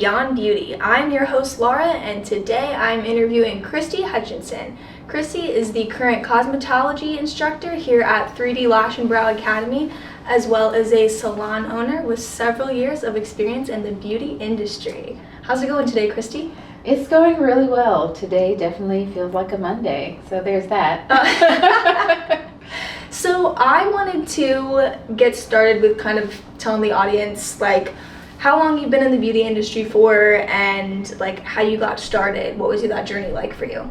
Beyond Beauty. I'm your host Laura, and today I'm interviewing Christie Hutchinson. Christie is the current cosmetology instructor here at 3D Lash Brow Academy, as well as a salon owner with several years of experience in the beauty industry. How's it going today, Christie? It's going really well. Today definitely feels like a Monday, so there's that. So I wanted to get started with kind of telling the audience like how long you've been in the beauty industry for and like how you got started. What was that journey like for you?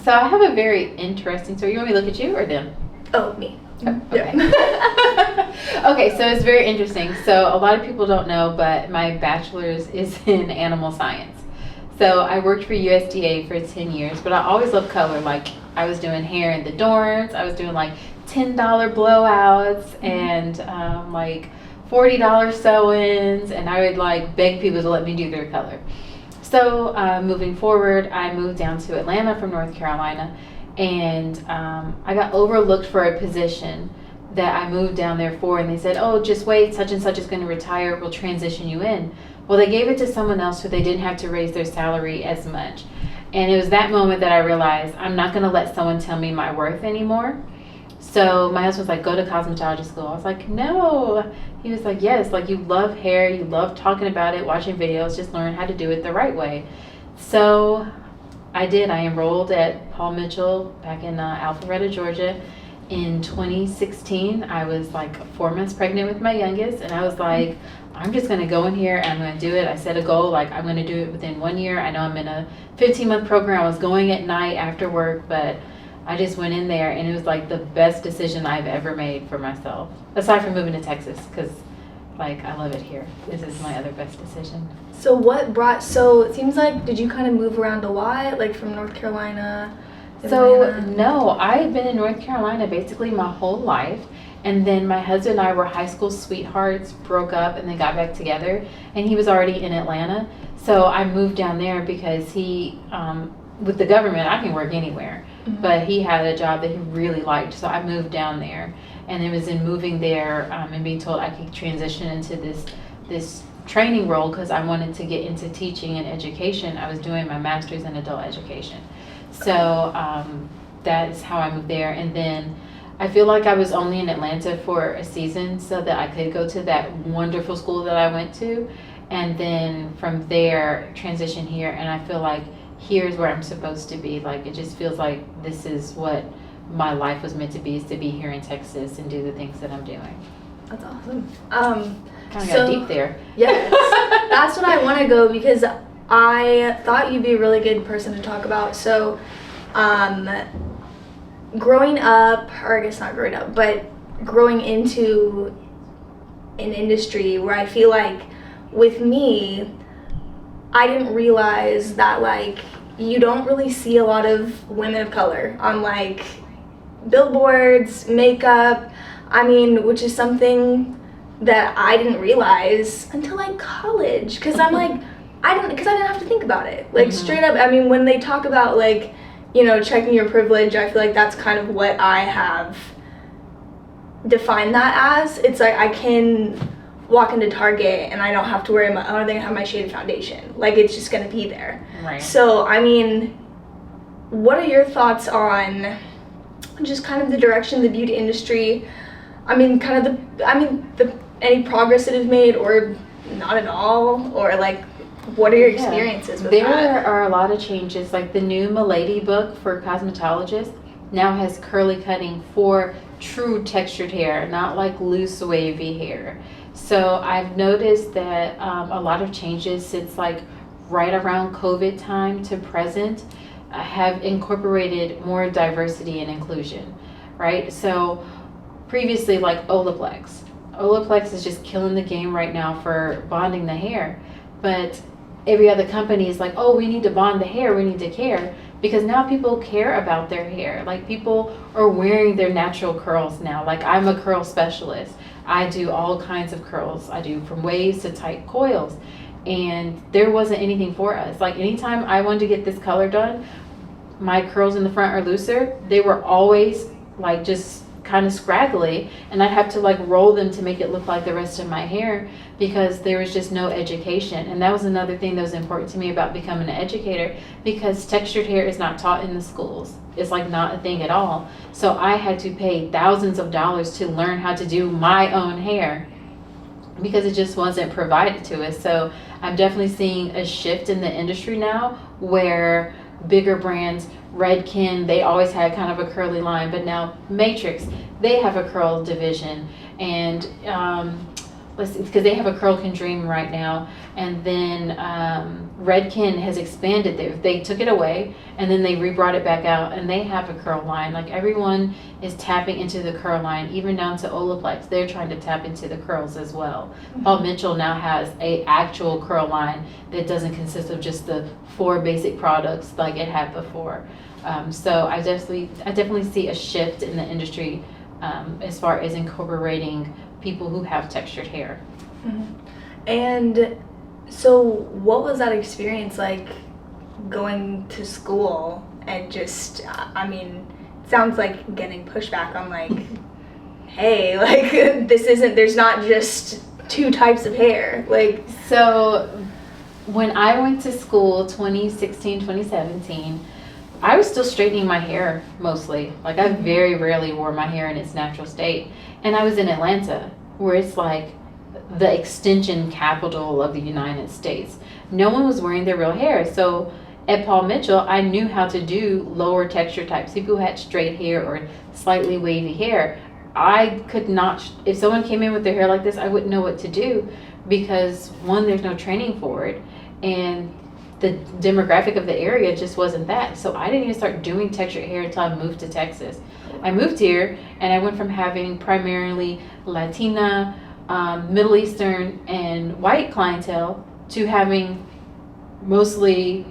So I have a very interesting story. You want me to look at you or them? Oh, me. Oh, okay. Yeah. Okay, so it's very interesting. So a lot of people don't know, but my bachelor's is in animal science. So I worked for USDA for 10 years, but I always loved color. Like I was doing hair in the dorms. I was doing like $10 blowouts and like $40 sew-ins, and I would like beg people to let me do their color. So moving forward, I moved down to Atlanta from North Carolina, and I got overlooked for a position that I moved down there for, and they said, oh, just wait, such and such is going to retire, we'll transition you in. Well, they gave it to someone else so they didn't have to raise their salary as much. And it was that moment that I realized I'm not going to let someone tell me my worth anymore. So my husband was like, go to cosmetology school. I was like, no. He was like, yes, like you love hair, you love talking about it, watching videos, just learn how to do it the right way. So I did. I enrolled at Paul Mitchell back in Alpharetta, Georgia in 2016. I was like 4 months pregnant with my youngest, and I was like, I'm just going to go in here and I'm going to do it. I set a goal, like I'm going to do it within 1 year. I know I'm in a 15-month program. I was going at night after work, but I just went in there, and it was like the best decision I've ever made for myself, aside from moving to Texas, because like I love it here. This is my other best decision. So it seems like, did you kind of move around a lot, like from North Carolina? So no, I've been in North Carolina basically my whole life. And then my husband and I were high school sweethearts, broke up, and then got back together. And he was already in Atlanta. So I moved down there because he, with the government, I can work anywhere. Mm-hmm. But he had a job that he really liked. So I moved down there. And it was in moving there and being told I could transition into this training role because I wanted to get into teaching and education. I was doing my master's in adult education. So that is how I moved there. And then I feel like I was only in Atlanta for a season so that I could go to that wonderful school that I went to, and then from there transition here. And I feel like here's where I'm supposed to be. Like it just feels like this is what my life was meant to be, is to be here in Texas and do the things that I'm doing. That's awesome. Kind of got deep there. Yes, that's what I want to go, because I thought you'd be a really good person to talk about. So growing up, or I guess not growing up, but growing into an industry where I feel like with me, I didn't realize that like you don't really see a lot of women of color on like billboards, makeup, which is something that I didn't realize until like college, because I'm like, I didn't have to think about it. Like straight up, when they talk about like, checking your privilege, I feel like that's kind of what I have defined that as. It's like I can walk into Target and I don't have to worry about, oh, they're gonna have my shaded foundation. Like it's just gonna be there. Right. So what are your thoughts on just kind of the direction of the beauty industry? Any progress that is made or not at all, or like what are your experiences with that? There are a lot of changes. Like the new Milady book for cosmetologists now has curly cutting for true textured hair, not like loose wavy hair. So I've noticed that a lot of changes since like right around COVID time to present have incorporated more diversity and inclusion, right? So previously, like Olaplex is just killing the game right now for bonding the hair, but every other company is like, oh, we need to bond the hair, we need to care, because now people care about their hair. Like people are wearing their natural curls now. Like I'm a curl specialist. I do all kinds of curls. I do from waves to tight coils, and there wasn't anything for us. Like anytime I wanted to get this color done, my curls in the front are looser. They were always like just kind of scraggly, and I'd have to like roll them to make it look like the rest of my hair, because there was just no education. And that was another thing that was important to me about becoming an educator, because textured hair is not taught in the schools. It's like not a thing at all. So I had to pay thousands of dollars to learn how to do my own hair, because it just wasn't provided to us. So I'm definitely seeing a shift in the industry now, where bigger brands, Redken, they always had kind of a curly line, but now Matrix, they have a curl division, and because they have a Curl Can Dream right now, and then Redken has expanded. They took it away, and then they re-brought it back out, and they have a curl line. Like, everyone is tapping into the curl line, even down to Olaplex. They're trying to tap into the curls as well. Mm-hmm. Paul Mitchell now has a actual curl line that doesn't consist of just the 4 basic products like it had before. So I definitely see a shift in the industry as far as incorporating people who have textured hair. Mm-hmm. And so what was that experience like, going to school and just, I mean, it sounds like getting pushback on like, hey, like there's not just 2 types of hair. Like, so when I went to school 2016, 2017, I was still straightening my hair mostly. Like, I very rarely wore my hair in its natural state. And I was in Atlanta, where it's like the extension capital of the United States. No one was wearing their real hair. So at Paul Mitchell, I knew how to do lower texture types. People who had straight hair or slightly wavy hair. I could not, if someone came in with their hair like this, I wouldn't know what to do, because 1, there's no training for it, and the demographic of the area just wasn't that. So I didn't even start doing textured hair until I moved to Texas. I moved here, and I went from having primarily Latina, Middle Eastern, and white clientele to having mostly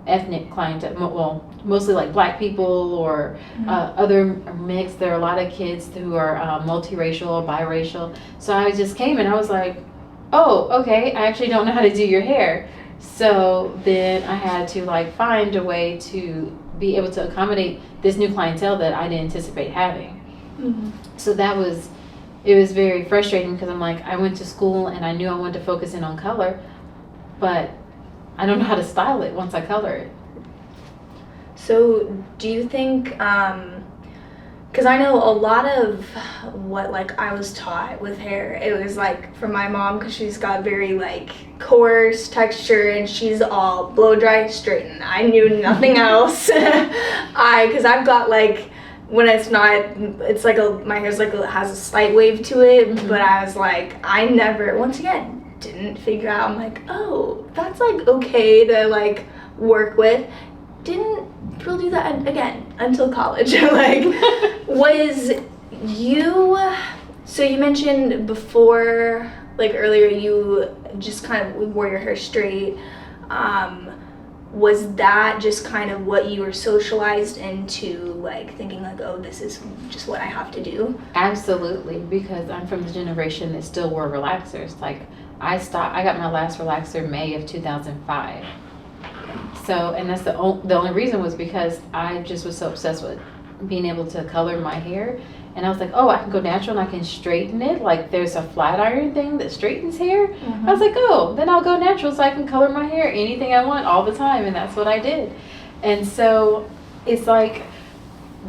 ethnic clientele, well, mostly like black people or other mix. There are a lot of kids who are multiracial or biracial. So I just came and I was like, oh, okay, I actually don't know how to do your hair. So then I had to like find a way to be able to accommodate this new clientele that I didn't anticipate having. Mm-hmm. So it was very frustrating, because I'm like, I went to school and I knew I wanted to focus in on color, but I don't know how to style it once I color it. So do you think, because I know a lot of what like I was taught with hair, it was like from my mom, because she's got very like coarse texture and she's all blow dry straighten. I knew nothing else. Because I've got like, when it's not, it's like my hair's like has a slight wave to it, mm-hmm. But I was like, I never, once again, didn't figure out. I'm like, oh, that's like okay to like work with. Didn't really do that again until college. Like, was you, so you mentioned before, like earlier, you just kind of wore your hair straight. Was that just kind of what you were socialized into, like thinking like, oh, this is just what I have to do? Absolutely, because I'm from the generation that still wore relaxers. Like, I got my last relaxer May of 2005. So, and that's the only reason was because I just was so obsessed with being able to color my hair. And I was like, oh, I can go natural and I can straighten it. Like, there's a flat iron thing that straightens hair. Mm-hmm. I was like, oh, then I'll go natural so I can color my hair anything I want all the time. And that's what I did. And so it's like,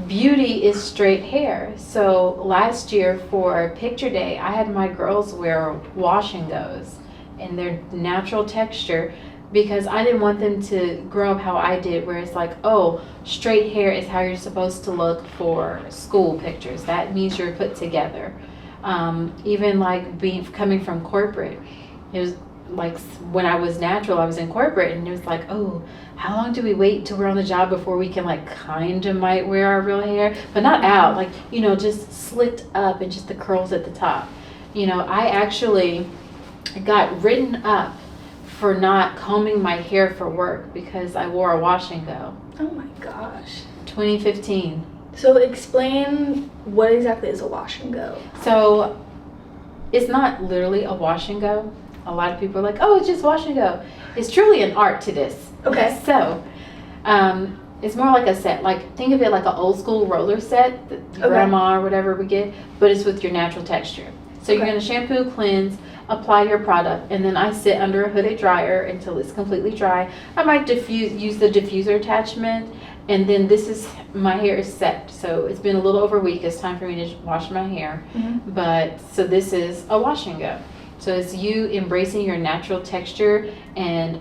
beauty is straight hair. So last year for picture day, I had my girls wear wash and goes in their natural texture, because I didn't want them to grow up how I did, where it's like, oh, straight hair is how you're supposed to look for school pictures. That means you're put together. Even like coming from corporate, it was like when I was natural, I was in corporate, and it was like, oh, how long do we wait till we're on the job before we can like kind of might wear our real hair, but not out, like, you know, just slicked up and just the curls at the top. You know, I actually got written up for not combing my hair for work because I wore a wash and go. Oh my gosh. 2015. So explain, what exactly is a wash and go? So it's not literally a wash and go. A lot of people are like, oh, it's just wash and go. It's truly an art to this. Okay. So It's more like a set. Like, think of it like an old school roller set that your grandma or whatever would get, but it's with your natural texture. So you're going to shampoo, cleanse, apply your product, and then I sit under a hooded dryer until it's completely dry. I might use the diffuser attachment, and then my hair is set. So it's been a little over a week. It's time for me to wash my hair. But so this is a wash and go. So it's you embracing your natural texture and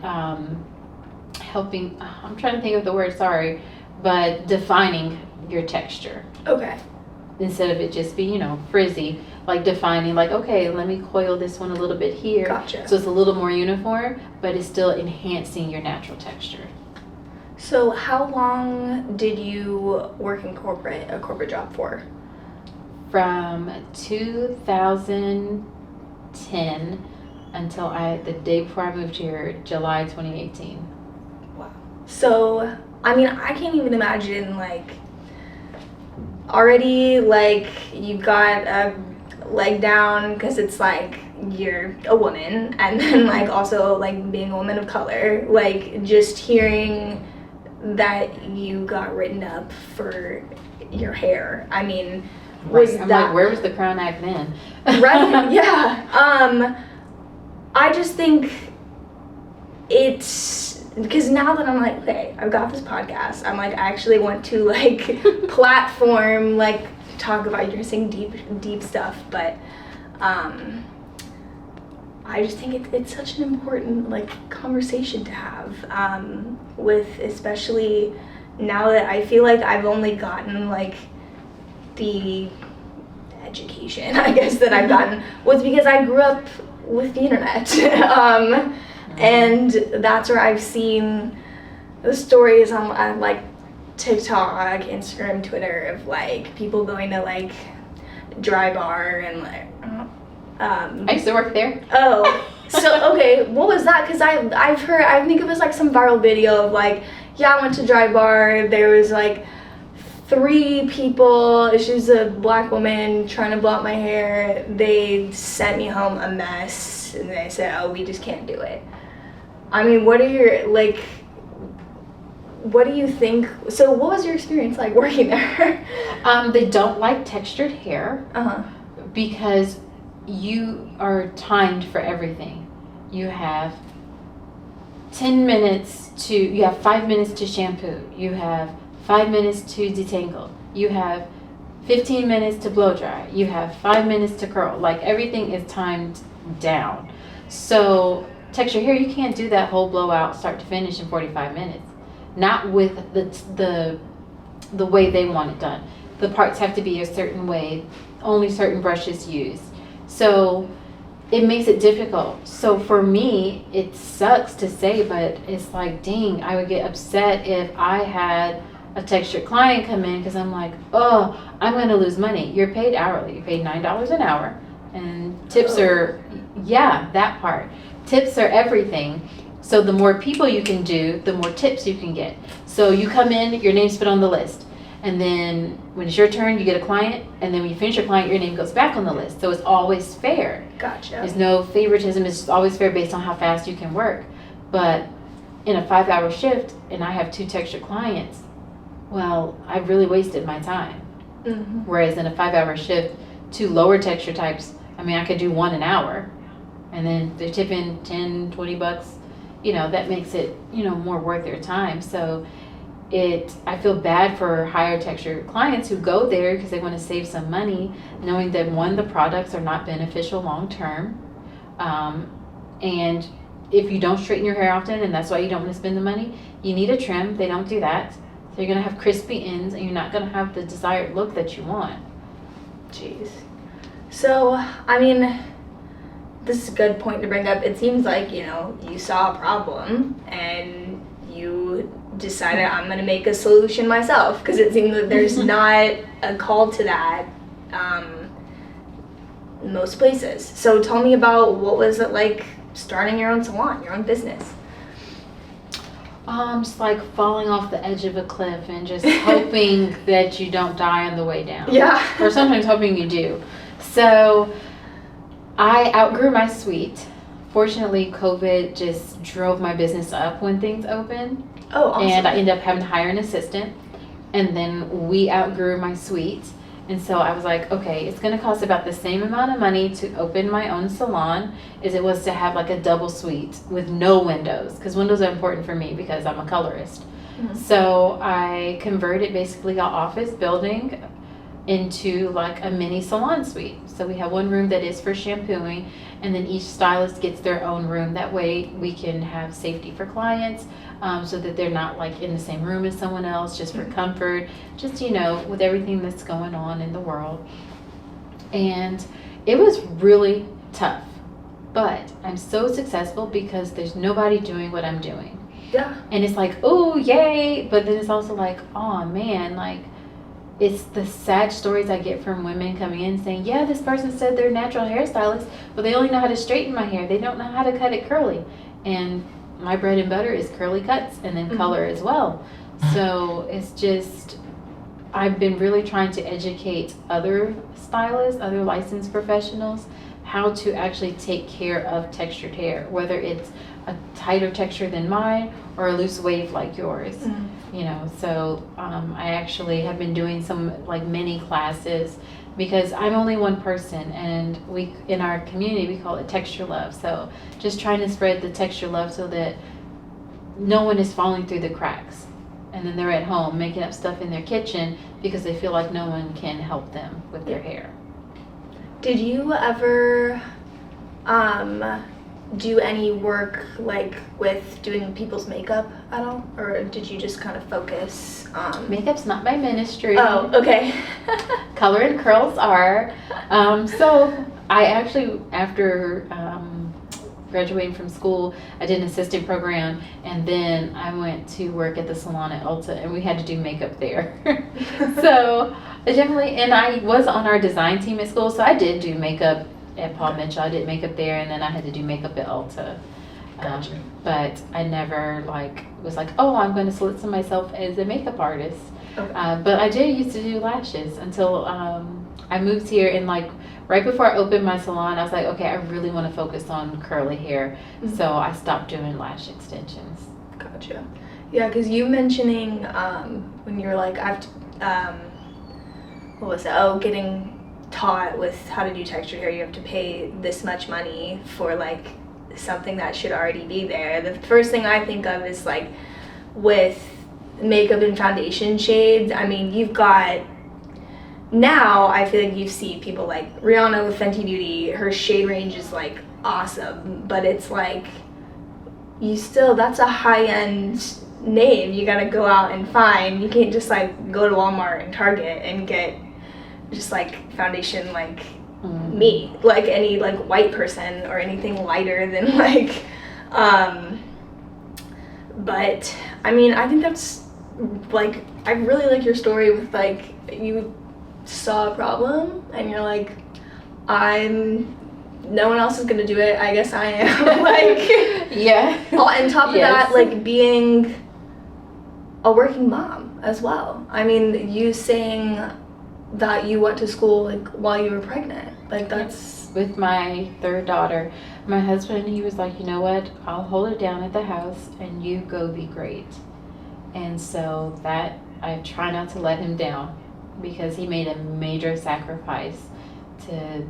helping, I'm trying to think of the word, sorry, but defining your texture. Okay. Instead of it just being, frizzy, like defining, like, okay, let me coil this one a little bit here. Gotcha. So it's a little more uniform, but it's still enhancing your natural texture. So how long did you work in a corporate job for? From 2010 until the day before I moved here, July 2018. Wow. So, I mean, I can't even imagine, like, already, like, you've got a leg down because it's, like, you're a woman, and then, like, also, like, being a woman of color, like, just hearing that you got written up for your hair. I mean, I'm like, where was the Crown Act then? Right? Yeah. I just think it's because now that I'm like, okay, I've got this podcast, I'm like, I actually want to like platform, like talk about, you're saying deep stuff, but I just think it's such an important like conversation to have with, especially now that I feel like I've only gotten like the education, I guess, that I've gotten was because I grew up with the internet. And that's where I've seen the stories on like TikTok, Instagram, Twitter of like people going to like Dry Bar and like I used to work there. Oh, so okay, what was that? Because I've heard, I think it was like some viral video of like, yeah, I went to Dry Bar, there was like 3 people, she's a black woman trying to blow out my hair, they sent me home a mess, and they said, oh, we just can't do it. I mean, what do you think, so what was your experience like working there? They don't like textured hair because you are timed for everything. You have 10 minutes you have 5 minutes to shampoo, you have 5 minutes to detangle, you have 15 minutes to blow dry, you have 5 minutes to curl. Like everything is timed down. So texture hair, you can't do that whole blowout start to finish in 45 minutes. Not with the way they want it done. The parts have to be a certain way, only certain brushes used. So it makes it difficult. So for me, it sucks to say, but it's like, dang, I would get upset if I had a textured client come in because I'm like, oh, I'm going to lose money. You're paid hourly. You're paid $9 an hour. And tips are, yeah, that part. Tips are everything. So the more people you can do, the more tips you can get. So you come in, your name's put on the list. And then when it's your turn, you get a client. And then when you finish your client, your name goes back on the list. So it's always fair. Gotcha. There's no favoritism. It's just always fair based on how fast you can work. But in a 5-hour shift, and I have 2 textured clients, well, I've really wasted my time. Mm-hmm. Whereas in a 5-hour shift, 2 lower texture types, I mean, I could do 1 an hour. And then they're tipping 10, 20 bucks. That makes it, more worth their time. So I feel bad for higher texture clients who go there because they want to save some money, knowing that 1, the products are not beneficial long term. And if you don't straighten your hair often, and that's why you don't want to spend the money, you need a trim. They don't do that. So you're going to have crispy ends and you're not going to have the desired look that you want. Jeez. So, I mean, this is a good point to bring up. It seems like, you saw a problem and you decided, I'm going to make a solution myself, because it seems that there's not a call to that in most places. So tell me about, what was it like starting your own salon, your own business? Just like falling off the edge of a cliff and just hoping that you don't die on the way down. Yeah. Or sometimes hoping you do. So I outgrew my suite. Fortunately, COVID just drove my business up when things opened. Oh, awesome. And I ended up having to hire an assistant. And then we outgrew my suite. And so I was like, okay, it's going to cost about the same amount of money to open my own salon as it was to have like a double suite with no windows, because windows are important for me because I'm a colorist. Mm-hmm. So I converted basically our office building into like a mini salon suite. So we have one room that is for shampooing, and then each stylist gets their own room. That way we can have safety for clients, so that they're not like in the same room as someone else, just for comfort, just, you know, with everything that's going on in the world. And it was really tough, but I'm so successful because there's nobody doing what I'm doing. Yeah. And it's like, oh, yay. But then it's also like, oh man, like, it's the sad stories I get from women coming in saying, yeah, this person said they're natural hairstylist, but they only know how to straighten my hair. They don't know how to cut it curly. And my bread and butter is curly cuts and then color as well. So it's just, I've been really trying to educate other stylists, other licensed professionals, how to actually take care of textured hair, whether it's a tighter texture than mine or a loose wave like yours. You know, so I actually have been doing some like mini classes because I'm only one person, and we in our community we call it texture love. So just trying to spread the texture love so that no one is falling through the cracks, and then they're at home making up stuff in their kitchen because they feel like no one can help them with their hair. Did you ever do any work like with doing people's makeup at all, or did you just kind of focus Makeup's not my ministry. Oh, okay. Color and curls are. So I actually, after graduating from school, I did an assistant program, and then I went to work at the salon at Ulta, and we had to do makeup there. So I definitely, and I was on our design team at school, so I did do makeup at Paul Mitchell. I did makeup there, and then I had to do makeup at Ulta. Gotcha. But I never was like, oh, I'm going to solicit myself as a makeup artist. Okay. But I did used to do lashes until I moved here, and like right before I opened my salon, I was like, okay, I really want to focus on curly hair. So I stopped doing lash extensions. Gotcha. Yeah, because you mentioning when you're like, what was it? Oh, getting taught with how to do textured hair, you have to pay this much money for like something that should already be there. The first thing I think of is like with makeup and foundation shades. I mean, you've got, now I feel like you see people like Rihanna with Fenty Beauty, her shade range is like awesome, but it's like you still, that's a high-end name you gotta go out and find. You can't just like go to Walmart and Target and get just like foundation like me, like any like white person or anything lighter than like but I mean, I think that's like, I really like your story with like, you saw a problem and you're like, no one else is gonna do it, I guess I am. Like, yeah. On top of that, like being a working mom as well. I mean, you saying that you went to school like while you were pregnant, like that's with my third daughter. My husband, he was like, you know what, I'll hold it down at the house and you go be great. And so that, I try not to let him down, because he made a major sacrifice to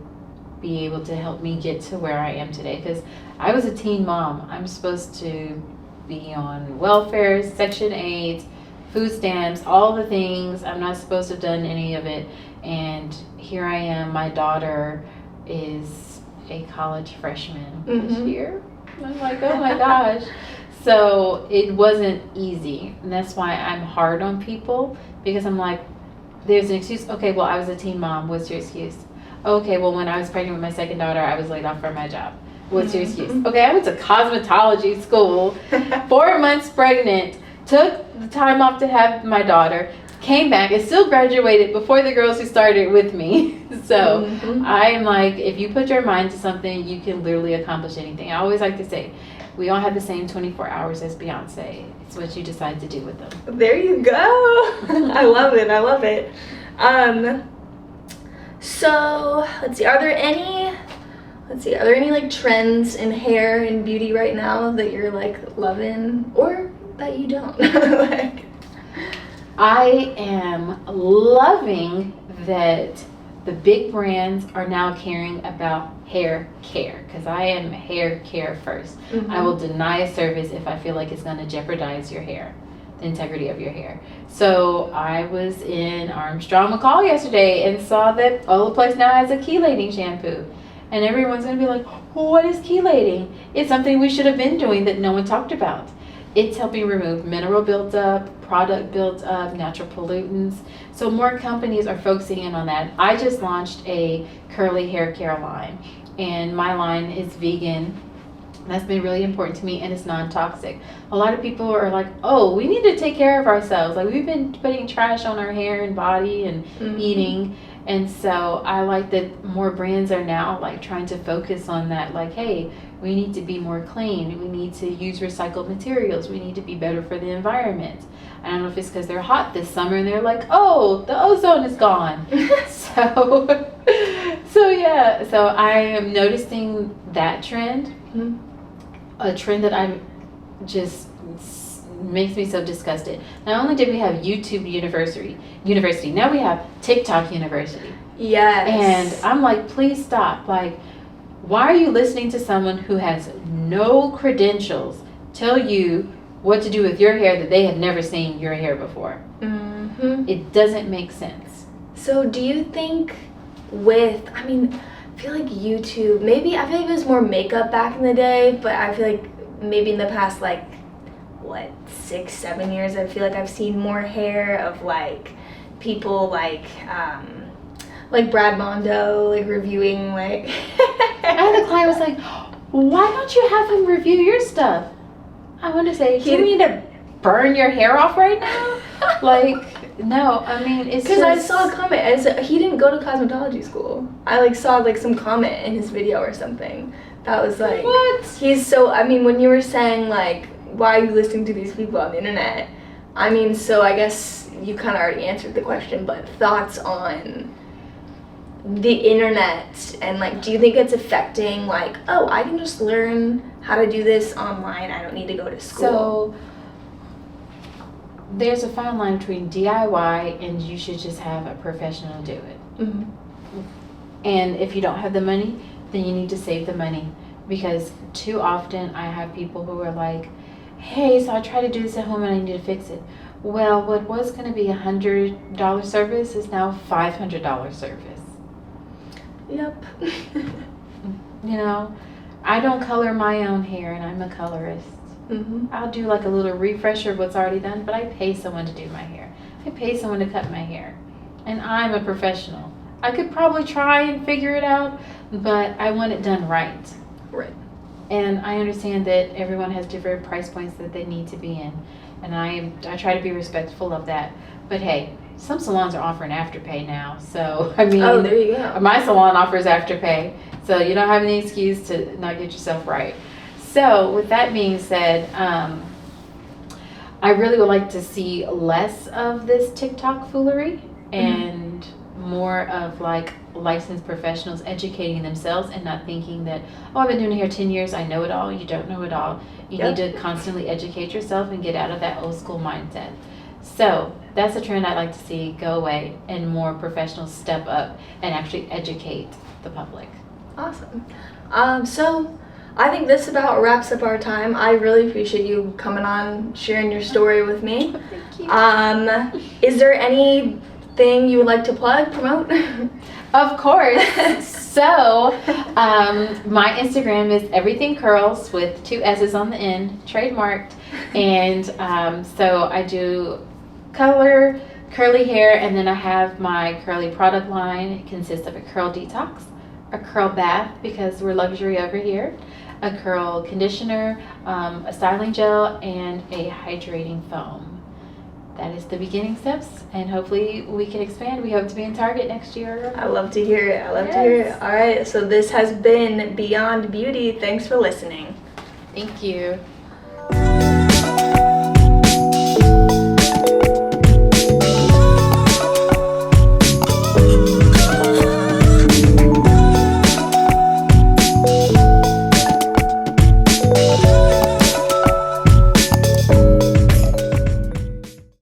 be able to help me get to where I am today. Because I was a teen mom. I'm supposed to be on welfare, Section 8, food stamps, all the things. I'm not supposed to have done any of it. And here I am, my daughter is a college freshman this year. I'm like, oh my gosh. So it wasn't easy. And that's why I'm hard on people, because I'm like, there's an excuse. Okay, well, I was a teen mom. What's your excuse? Okay, well, when I was pregnant with my second daughter, I was laid off from my job. What's your excuse? Okay, I went to cosmetology school, 4 months pregnant, took the time off to have my daughter, came back and still graduated before the girls who started with me. So I am like, if you put your mind to something, you can literally accomplish anything. I always like to say, we all have the same 24 hours as Beyonce. It's what you decide to do with them. There you go. I love it. I love it. So let's see. Are there any like trends in hair and beauty right now that you're like loving, or that you don't? Like, I am loving that the big brands are now caring about hair care, because I am hair care first. I will deny a service if I feel like it's going to jeopardize your hair, the integrity of your hair. So I was in Armstrong McCall yesterday and saw that Olaplex now has a chelating shampoo. And everyone's going to be like, well, what is chelating? It's something we should have been doing that no one talked about. It's helping remove mineral buildup, product buildup, natural pollutants. So more companies are focusing in on that. I just launched a curly hair care line, and my line is vegan. That's been really important to me, and it's non-toxic. A lot of people are like, oh, we need to take care of ourselves. Like, we've been putting trash on our hair and body and eating. And so I like that more brands are now like trying to focus on that. Like, hey, we need to be more clean. We need to use recycled materials. We need to be better for the environment. I don't know if it's because they're hot this summer and they're like, oh, the ozone is gone. So I am noticing that trend. A trend that I'm just makes me so disgusted. Not only did we have YouTube University, now we have TikTok University. Yes. And I'm like, please stop. Like, why are you listening to someone who has no credentials tell you what to do with your hair that they have never seen your hair before? It doesn't make sense. So do you think I feel like YouTube, maybe I feel like it was more makeup back in the day, but I feel like maybe in the past, like, 6-7 years, I feel like I've seen more hair of like people like Brad Mondo, like reviewing like I had a client was like, why don't you have him review your stuff? I want to say, do you need to burn your hair off right now? Like, no, I mean, it's because I saw a comment and so he didn't go to cosmetology school. I like saw like some comment in his video or something that was like, what? He's so, I mean, when you were saying like, why are you listening to these people on the internet? I mean, so I guess you kind of already answered the question, but thoughts on the internet and like, do you think it's affecting like, oh, I can just learn how to do this online, I don't need to go to school? So there's a fine line between DIY and you should just have a professional do it. And if you don't have the money, then you need to save the money, because too often I have people who are like, hey, so I tried to do this at home and I need to fix it. Well, what was going to be $100 service is now $500 service. Yep. You know, I don't color my own hair, and I'm a colorist. I'll do like a little refresher of what's already done, but I pay someone to do my hair. I pay someone to cut my hair, and I'm a professional. I could probably try and figure it out, but I want it done right. Right. And I understand that everyone has different price points that they need to be in, and I try to be respectful of that. But hey, some salons are offering Afterpay now, so I mean, oh, there you go. My salon offers Afterpay, so you don't have any excuse to not get yourself right. So with that being said, I really would like to see less of this TikTok foolery and more of like licensed professionals educating themselves and not thinking that, oh, I've been doing hair 10 years, I know it all. You don't know it all. You need to constantly educate yourself and get out of that old school mindset. So that's a trend I'd like to see go away, and more professionals step up and actually educate the public. Awesome. So I think this about wraps up our time. I really appreciate you coming on, sharing your story with me. Thank you. Is there anything you would like to plug, promote? Of course. So my Instagram is everything curls with 2 S's on the end, trademarked. And so I do color, curly hair, and then I have my curly product line. It consists of a curl detox, a curl bath because we're luxury over here, a curl conditioner, a styling gel, and a hydrating foam. That is the beginning steps, and hopefully we can expand. We hope to be in Target next year. I love to hear it. I love to hear it. All right, so this has been Beyond Beauty. Thanks for listening. Thank you.